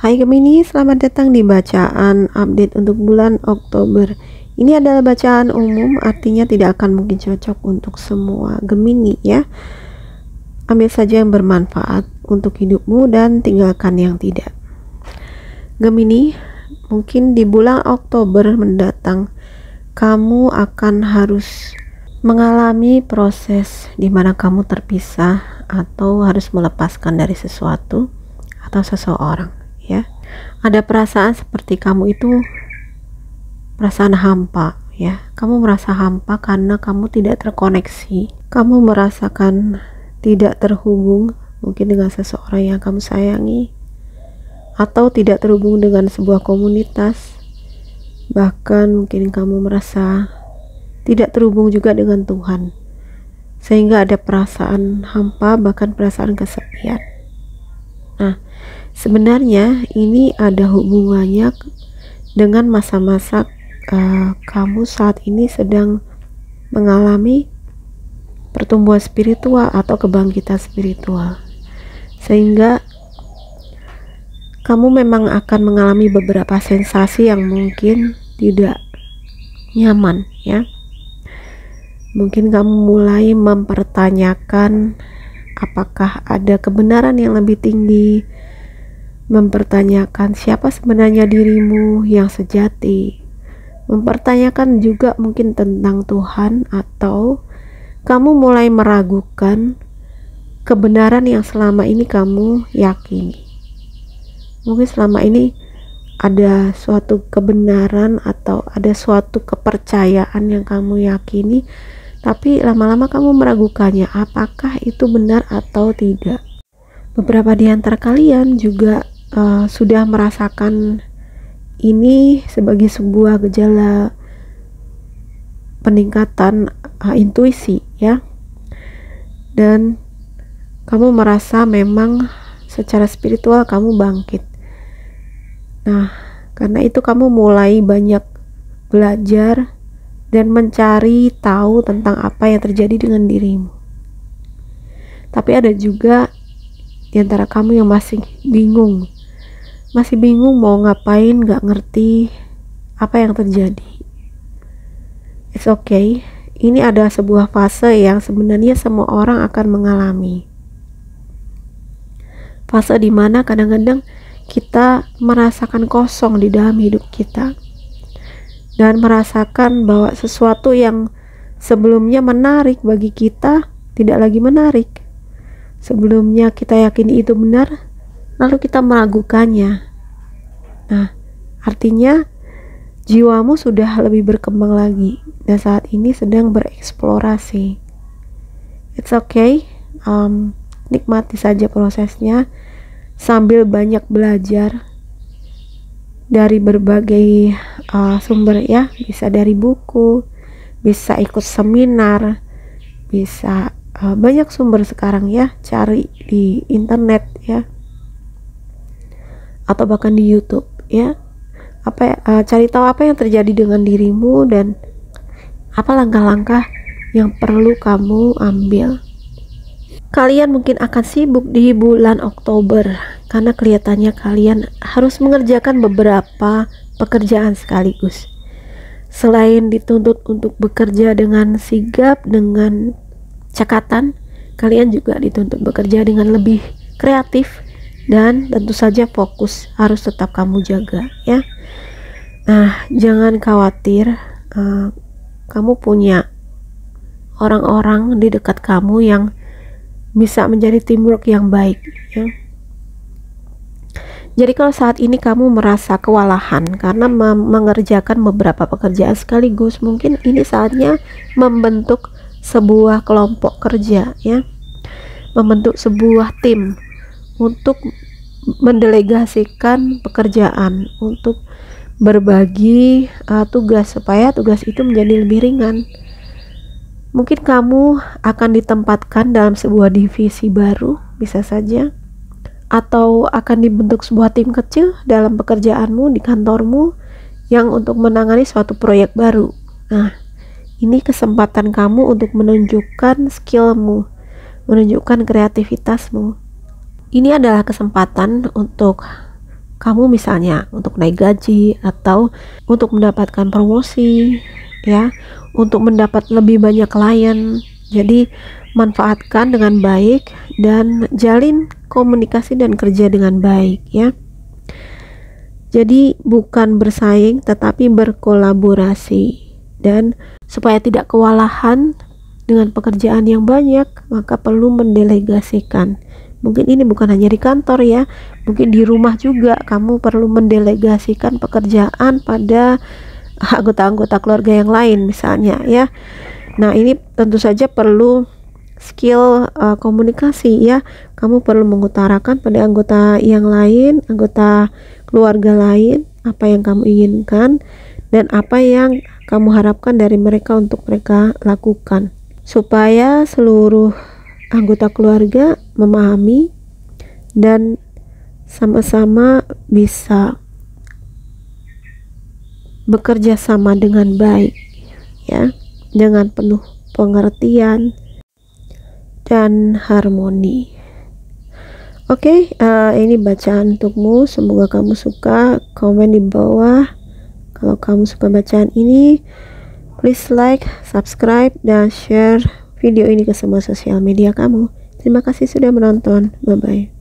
Hai Gemini, selamat datang di bacaan update untuk bulan Oktober. Ini adalah bacaan umum, artinya tidak akan mungkin cocok untuk semua Gemini ya. Ambil saja yang bermanfaat untuk hidupmu dan tinggalkan yang tidak. Gemini, mungkin di bulan Oktober mendatang kamu akan harus mengalami proses di mana kamu terpisah atau harus melepaskan dari sesuatu atau seseorang. Ya, ada perasaan seperti kamu itu perasaan hampa ya. Kamu merasa hampa karena kamu tidak terkoneksi. Kamu merasakan tidak terhubung mungkin dengan seseorang yang kamu sayangi, atau tidak terhubung dengan sebuah komunitas. Bahkan mungkin kamu merasa tidak terhubung juga dengan Tuhan, sehingga ada perasaan hampa, bahkan perasaan kesepian. Nah, sebenarnya ini ada hubungannya dengan masa-masa kamu saat ini sedang mengalami pertumbuhan spiritual atau kebangkitan spiritual, sehingga kamu memang akan mengalami beberapa sensasi yang mungkin tidak nyaman ya. Mungkin kamu mulai mempertanyakan apakah ada kebenaran yang lebih tinggi, mempertanyakan siapa sebenarnya dirimu yang sejati, mempertanyakan juga mungkin tentang Tuhan, atau kamu mulai meragukan kebenaran yang selama ini kamu yakini. Mungkin selama ini ada suatu kebenaran atau ada suatu kepercayaan yang kamu yakini, tapi lama-lama kamu meragukannya apakah itu benar atau tidak. Beberapa di antara kalian juga sudah merasakan ini sebagai sebuah gejala peningkatan intuisi ya, dan kamu merasa memang secara spiritual kamu bangkit. Nah, karena itu kamu mulai banyak belajar dan mencari tahu tentang apa yang terjadi dengan dirimu. Tapi ada juga di antara kamu yang masih bingung mau ngapain, gak ngerti apa yang terjadi. It's okay, ini ada sebuah fase yang sebenarnya semua orang akan mengalami. Fase dimana kadang-kadang kita merasakan kosong di dalam hidup kita, dan merasakan bahwa sesuatu yang sebelumnya menarik bagi kita tidak lagi menarik. Sebelumnya kita yakini itu benar, lalu kita meragukannya. Nah, artinya jiwamu sudah lebih berkembang lagi dan saat ini sedang bereksplorasi. It's okay, nikmati saja prosesnya sambil banyak belajar dari berbagai sumber ya, bisa dari buku, bisa ikut seminar, bisa banyak sumber sekarang ya, cari di internet ya, atau bahkan di YouTube ya, cari tahu apa yang terjadi dengan dirimu dan apa langkah-langkah yang perlu kamu ambil. Kalian mungkin akan sibuk di bulan Oktober karena kelihatannya kalian harus mengerjakan beberapa pekerjaan sekaligus. Selain dituntut untuk bekerja dengan sigap, dengan cekatan, kalian juga dituntut bekerja dengan lebih kreatif, dan tentu saja fokus harus tetap kamu jaga ya. Nah, jangan khawatir, kamu punya orang-orang di dekat kamu yang bisa menjadi teamwork yang baik ya. Jadi kalau saat ini kamu merasa kewalahan karena mengerjakan beberapa pekerjaan sekaligus, mungkin ini saatnya membentuk sebuah kelompok kerja ya, membentuk sebuah tim untuk mendelegasikan pekerjaan, untuk berbagi tugas supaya tugas itu menjadi lebih ringan. Mungkin kamu akan ditempatkan dalam sebuah divisi baru, bisa saja, atau akan dibentuk sebuah tim kecil dalam pekerjaanmu di kantormu yang untuk menangani suatu proyek baru. Nah, ini kesempatan kamu untuk menunjukkan skillmu, menunjukkan kreativitasmu. Ini adalah kesempatan untuk kamu misalnya untuk naik gaji atau untuk mendapatkan promosi ya, untuk mendapat lebih banyak klien. Jadi manfaatkan dengan baik dan jalin komunikasi dan kerja dengan baik ya. Jadi bukan bersaing tetapi berkolaborasi, dan supaya tidak kewalahan dengan pekerjaan yang banyak maka perlu mendelegasikan. Mungkin ini bukan hanya di kantor ya, mungkin di rumah juga kamu perlu mendelegasikan pekerjaan pada anggota-anggota keluarga yang lain misalnya ya. Nah ini tentu saja perlu skill komunikasi ya. Kamu perlu mengutarakan pada anggota yang lain, anggota keluarga lain, apa yang kamu inginkan dan apa yang kamu harapkan dari mereka untuk mereka lakukan, supaya seluruh anggota keluarga memahami dan sama-sama bisa bekerja sama dengan baik ya, dengan penuh pengertian dan harmoni. Oke, ini bacaan untukmu, semoga kamu suka. Komen di bawah kalau kamu suka bacaan ini. Please like, subscribe, dan share video ini ke semua sosial media kamu. Terima kasih sudah menonton. Bye-bye.